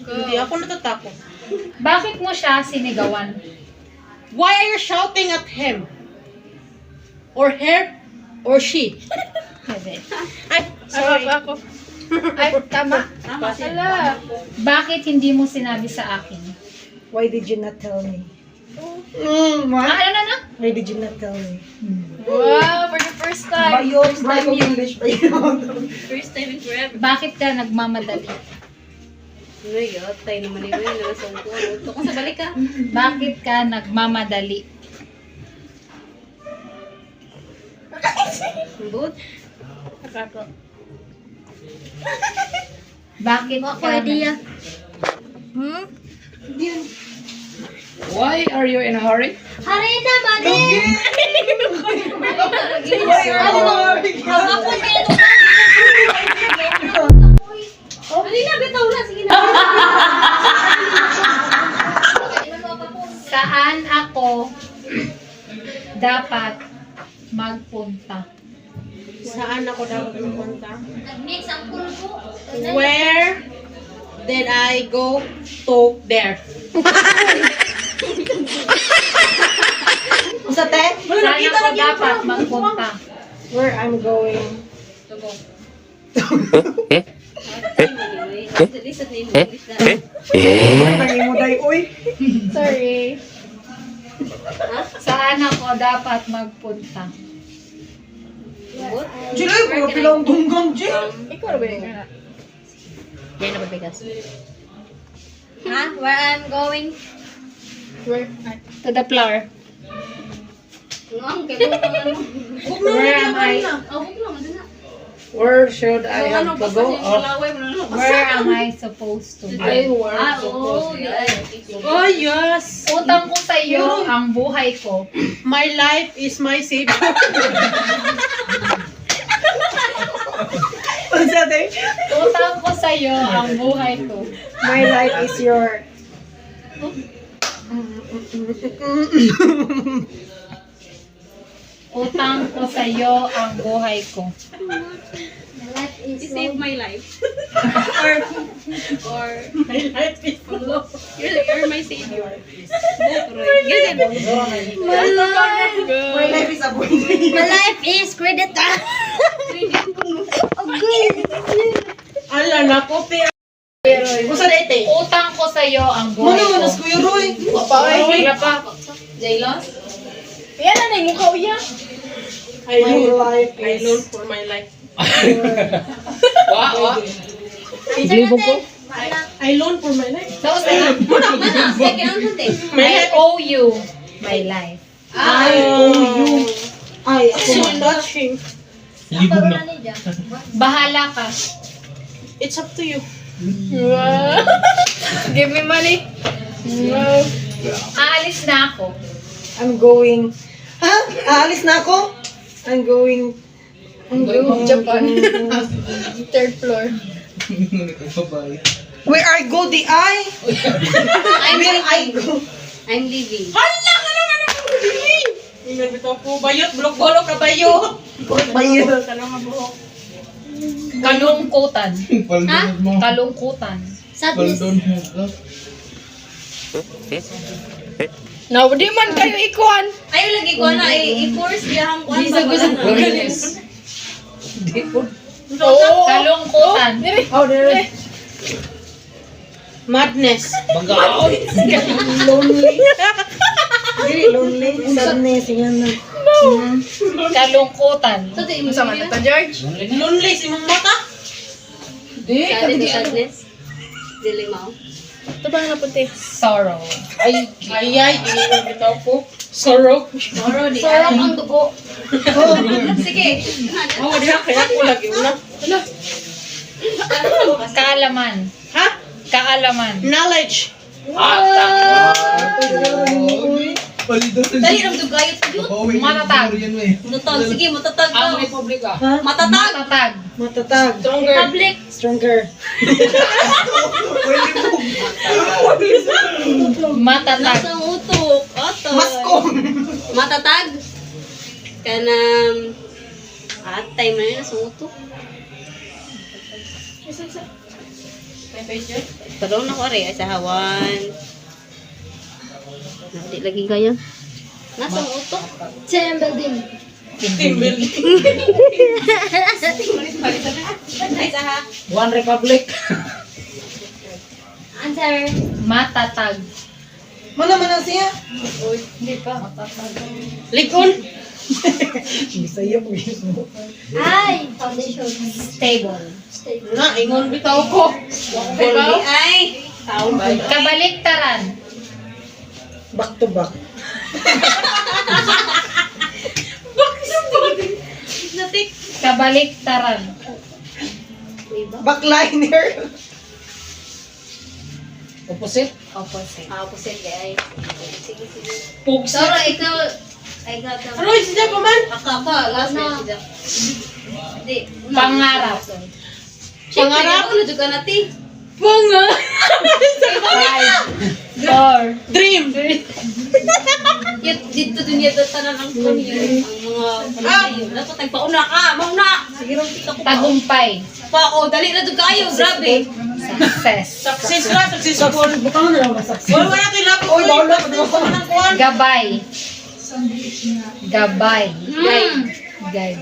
Hindi ako natatakot. Bakit mo siya sinigawan? Why are you shouting at him? Or her? Or she? Hindi. Ay, sorry. Ako. Ay, tama. Tama siya. Ala. Bakit hindi mo sinabi sa akin? Why did you not tell me? Ano? Why did you not tell me? Wow, for the first time. Ayun, Bible English pa yun. First time in forever. Bakit ka nagmamadali? Ano yun? Tayo naman yun. Nalasong ko. Ito ko sa balik ka. Bakit ka nagmamadali? But, Bakit ka Why are you in a hurry? Hari na, mali! Hari na, bitaw na. Sige na. Saan ako dapat magpunta? saan ako dapat pumunta? Nag-mix ang pulpo. Where did I go to there? Sa te? Saan ako dapat magpunta? Where I'm going. Tangi mo day, uy. Sorry. Saan ako dapat magpunta? Jilay, puro pilang tunggang, Jil. Ikaw na ba yung nga? Yan na mabigas. Ha? Where I'm going? To the floor. Ang kaya mo ano? Where am I? Oh, huwag lang, madala. Where should I have to go? Where am I supposed to be? Ah, oo. Oh, yes. Utang ko sa iyo ang buhay ko. My life is my savior. Sa te? Utang ko sa iyo ang buhay ko. My life is your... Utang ko sa iyo ang buhay ko. You saved my life. Or my life is full. You're my savior. My life is a boy. My life is credit. Ala na ko, pe. Usa dete. Utang ko sa iyo ang buhay Mano, ko. manas ko yun, Roy. Wala pa. Jailos? Yan na na yung mukha uya. I My loan. life I is... loan for my life. I loan for my life. So, say, My I life. owe you my life. I owe you. Ay, ako So man. touching. Bahala ka. It's up to you. Wow. Give me money. Wow. Aalis na ako. I'm going... Ha? Aalis na ako? I'm going... Japan. Third floor. Where I go, the I? Where I go? I'm leaving. Hala ka lang anak ko dili. Ingon bitaw ko bayot blok-bolok ka bayot. Bayo. Kalungkutan. Ha? Kalungkutan. Sadness. Now, di man kayo ikuan. Ayaw lagi ko na, i-force niya ang kwan. Oo. Kalungkutan. Oh, there. Madness. Lonely. Very lonely. Sadness. Yan na. Kalungkutan. Masama na ta, George? Lonely si mong mata. Di. Sadness. Dilimaw. Ito ba nga puti? Sorrow. Ay, ingon bitaw ko. Sorrow. Sorrow ang dugo. Sige. Oh, diha kaya ko lagi una. Kaalaman. Ha? Kaalaman. Knowledge. Dali, ramdugayot ko yun. Matatag. Matatag. Sige, matatag daw. Ha? Matatag. Matatag. Matatag. Public. Stronger. Matatag. Nasang utok. Oto. Maskom. Matatag. Kanang... time na yun, nasang utok. Talong na ko rin. Sa hawan. Hindi lagi kaya. Nasa ang utok. Team building. Ay, sa ha. One Republic. Answer. Matatag. Mana man siya? Hindi pa. Likon. Bisaya po yun. Ay. Foundation. Stable. Na, ingon bitaw ko. Hindi ay. Kabaliktaran. Back to back. Natik. Kabaliktaran. Backliner. Opposite. Opposite. Opposite ay. Sige, sige. Pugsa. Toro, ikaw. Ay, ikaw. Ano yung siya pa man? Ako, last na. Hindi. Pangarap. Pangarap? Ano juga natin? Pangarap. 5, 4, Dream. Dito din yung tanan ang kunin. Ang mga... Dapat nagpauna ka. Mauna. Sige rin, kita ko pa. tagumpay. Pa, dali na doon kayo. Grabe. Success. Success ka, successful. Bukang na lang success. Wala wala kay lapos. Oy, bawal na. Gabay. Gabay. Hmm. Gabay.